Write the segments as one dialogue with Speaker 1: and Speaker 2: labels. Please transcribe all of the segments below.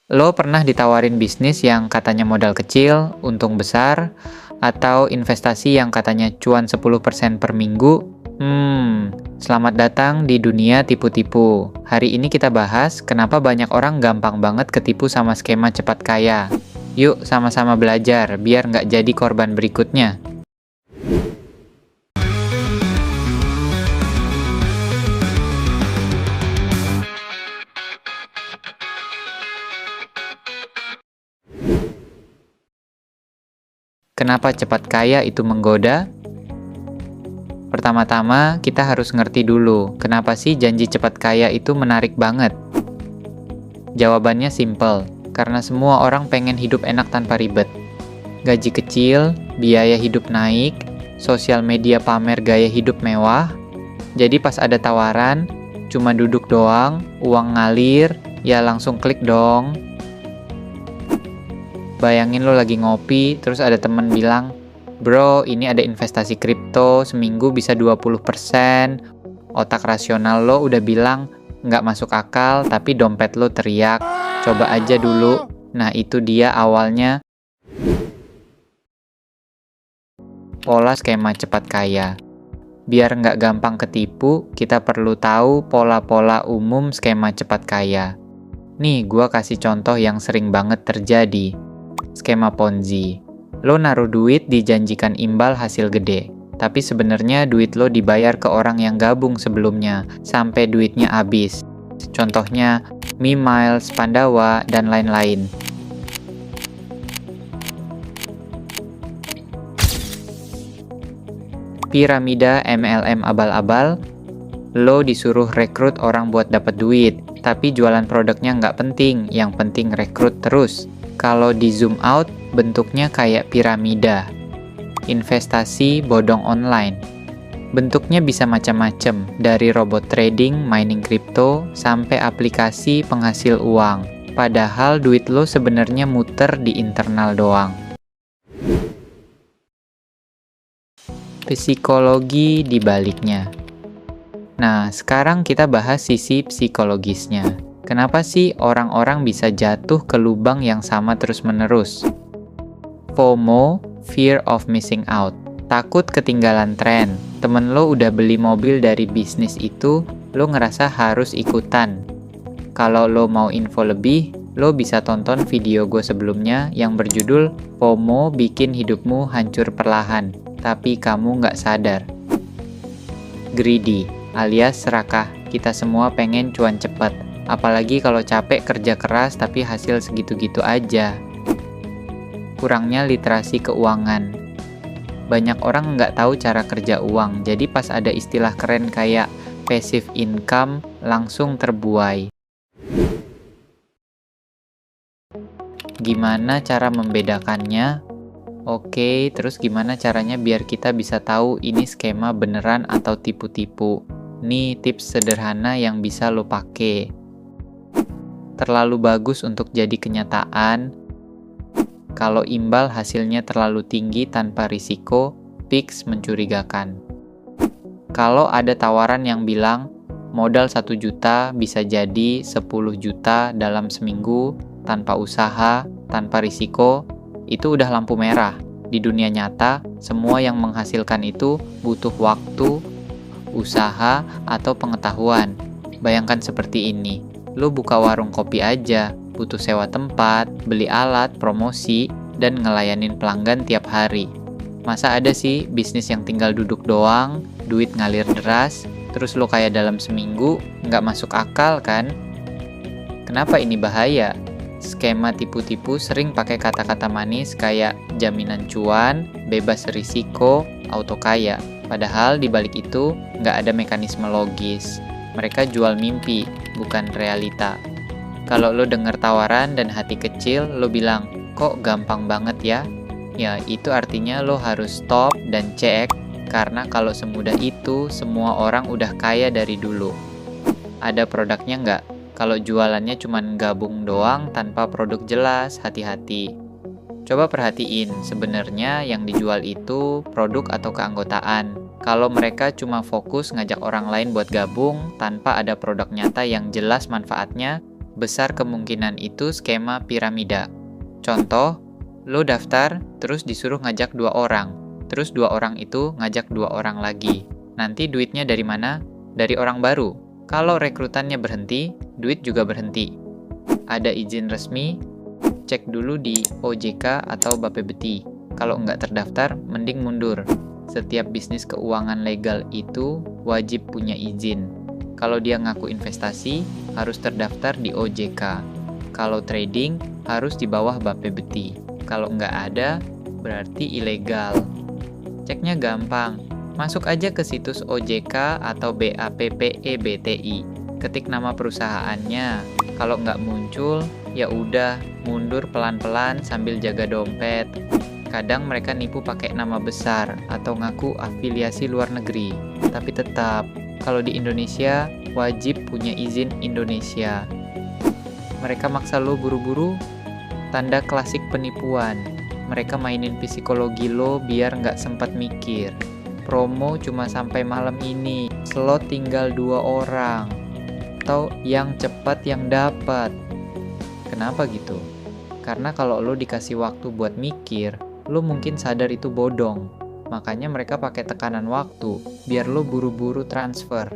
Speaker 1: Lo pernah ditawarin bisnis yang katanya modal kecil, untung besar, atau investasi yang katanya cuan 10% per minggu? Selamat datang di dunia tipu-tipu. Hari ini kita bahas kenapa banyak orang gampang banget ketipu sama skema cepat kaya. Yuk sama-sama belajar biar nggak jadi korban berikutnya. Kenapa cepat kaya itu menggoda? Pertama-tama, kita harus ngerti dulu, kenapa sih janji cepat kaya itu menarik banget? Jawabannya simple, karena semua orang pengen hidup enak tanpa ribet. Gaji kecil, biaya hidup naik, sosial media pamer gaya hidup mewah. Jadi pas ada tawaran, cuma duduk doang, uang ngalir, ya langsung klik dong. Bayangin lo lagi ngopi, terus ada temen bilang, "Bro, ini ada investasi kripto, seminggu bisa 20%. Otak rasional lo udah bilang, nggak masuk akal, tapi dompet lo teriak, "Coba aja dulu." Nah, itu dia awalnya pola skema cepat kaya. Biar nggak gampang ketipu, kita perlu tahu pola-pola umum skema cepat kaya. Nih, gua kasih contoh yang sering banget terjadi. Skema Ponzi. Lo naruh duit dijanjikan imbal hasil gede, tapi sebenarnya duit lo dibayar ke orang yang gabung sebelumnya, sampai duitnya habis. Contohnya, Miles, Pandawa, dan lain-lain. Piramida MLM abal-abal, lo disuruh rekrut orang buat dapat duit, tapi jualan produknya nggak penting, yang penting rekrut terus. Kalau di zoom out, bentuknya kayak piramida. Investasi bodong online. Bentuknya bisa macam-macam, dari robot trading, mining kripto, sampai aplikasi penghasil uang. Padahal duit lo sebenarnya muter di internal doang. Psikologi di baliknya. Nah, sekarang kita bahas sisi psikologisnya. Kenapa sih orang-orang bisa jatuh ke lubang yang sama terus-menerus? FOMO, fear of missing out. Takut ketinggalan tren. Temen lo udah beli mobil dari bisnis itu, lo ngerasa harus ikutan. Kalau lo mau info lebih, lo bisa tonton video gue sebelumnya yang berjudul FOMO bikin hidupmu hancur perlahan, tapi kamu nggak sadar. Greedy, alias serakah. Kita semua pengen cuan cepat. Apalagi kalau capek kerja keras tapi hasil segitu-gitu aja. Kurangnya literasi keuangan. Banyak orang nggak tahu cara kerja uang, jadi pas ada istilah keren kayak passive income, langsung terbuai. Gimana cara membedakannya? Oke, terus gimana caranya biar kita bisa tahu ini skema beneran atau tipu-tipu? Nih tips sederhana yang bisa lo pakai. Terlalu bagus untuk jadi kenyataan. Kalau imbal hasilnya terlalu tinggi tanpa risiko, fix mencurigakan. Kalau ada tawaran yang bilang modal 1 juta bisa jadi 10 juta dalam seminggu tanpa usaha, tanpa risiko, itu udah lampu merah. Di dunia nyata, semua yang menghasilkan itu butuh waktu, usaha, atau pengetahuan. Bayangkan seperti ini. Lo buka warung kopi aja, butuh sewa tempat, beli alat, promosi, dan ngelayanin pelanggan tiap hari. Masa ada sih bisnis yang tinggal duduk doang, duit ngalir deras, terus lo kaya dalam seminggu, nggak masuk akal kan? Kenapa ini bahaya? Skema tipu-tipu sering pakai kata-kata manis kayak jaminan cuan, bebas risiko, auto kaya. Padahal di balik itu nggak ada mekanisme logis. Mereka jual mimpi, bukan realita. Kalau lo denger tawaran dan hati kecil, lo bilang, kok gampang banget ya? Ya, itu artinya lo harus stop dan cek, karena kalau semudah itu, semua orang udah kaya dari dulu. Ada produknya nggak? Kalau jualannya cuma gabung doang tanpa produk jelas, hati-hati. Coba perhatiin, sebenarnya yang dijual itu produk atau keanggotaan. Kalau mereka cuma fokus ngajak orang lain buat gabung tanpa ada produk nyata yang jelas manfaatnya, besar kemungkinan itu skema piramida. Contoh, lo daftar, terus disuruh ngajak 2 orang. Terus 2 orang itu ngajak 2 orang lagi. Nanti duitnya dari mana? Dari orang baru. Kalau rekrutannya berhenti, duit juga berhenti. Ada izin resmi, cek dulu di OJK atau Bapepti. Kalau nggak terdaftar, mending mundur. Setiap bisnis keuangan legal itu wajib punya izin. Kalau dia ngaku investasi, harus terdaftar di OJK. Kalau trading, harus di bawah Bapepti. Kalau nggak ada, berarti ilegal. Ceknya gampang. Masuk aja ke situs OJK atau BAPPEBTI. Ketik nama perusahaannya. Kalau nggak muncul, ya udah, mundur pelan-pelan sambil jaga dompet. Kadang mereka nipu pakai nama besar atau ngaku afiliasi luar negeri. Tapi tetap, kalau di Indonesia, wajib punya izin Indonesia. Mereka maksa lo buru-buru, tanda klasik penipuan. Mereka mainin psikologi lo biar nggak sempat mikir. Promo cuma sampai malam ini, slot tinggal 2 orang. Atau yang cepat yang dapat. Kenapa gitu? Karena kalau lo dikasih waktu buat mikir, lo mungkin sadar itu bodong. Makanya mereka pakai tekanan waktu, biar lo buru-buru transfer.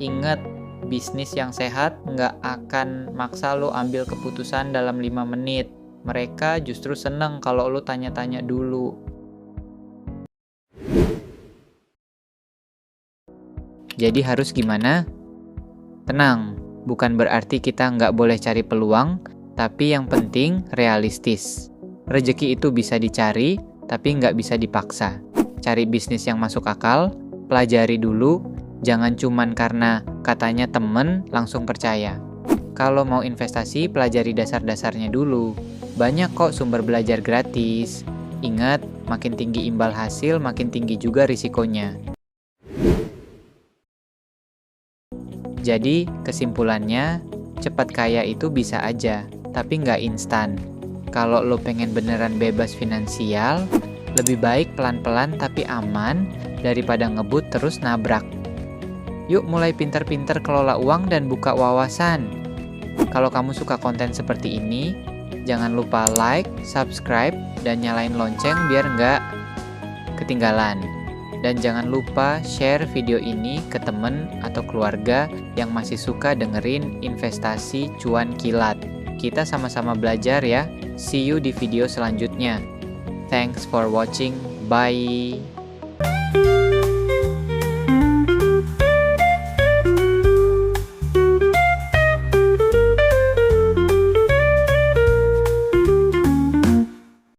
Speaker 1: Ingat, bisnis yang sehat nggak akan maksa lo ambil keputusan dalam 5 menit. Mereka justru seneng kalau lo tanya-tanya dulu. Jadi harus gimana? Tenang, bukan berarti kita nggak boleh cari peluang, tapi yang penting realistis. Rezeki itu bisa dicari, tapi nggak bisa dipaksa. Cari bisnis yang masuk akal, pelajari dulu, jangan cuman karena katanya temen langsung percaya. Kalau mau investasi, pelajari dasar-dasarnya dulu. Banyak kok sumber belajar gratis. Ingat, makin tinggi imbal hasil, makin tinggi juga risikonya. Jadi, kesimpulannya, cepat kaya itu bisa aja, tapi nggak instan. Kalau lo pengen beneran bebas finansial, lebih baik pelan-pelan tapi aman daripada ngebut terus nabrak. Yuk mulai pintar-pintar kelola uang dan buka wawasan. Kalau kamu suka konten seperti ini, jangan lupa like, subscribe, dan nyalain lonceng biar nggak ketinggalan. Dan jangan lupa share video ini ke temen atau keluarga yang masih suka dengerin investasi cuan kilat. Kita sama-sama belajar ya. See you di video selanjutnya. Thanks for watching. Bye.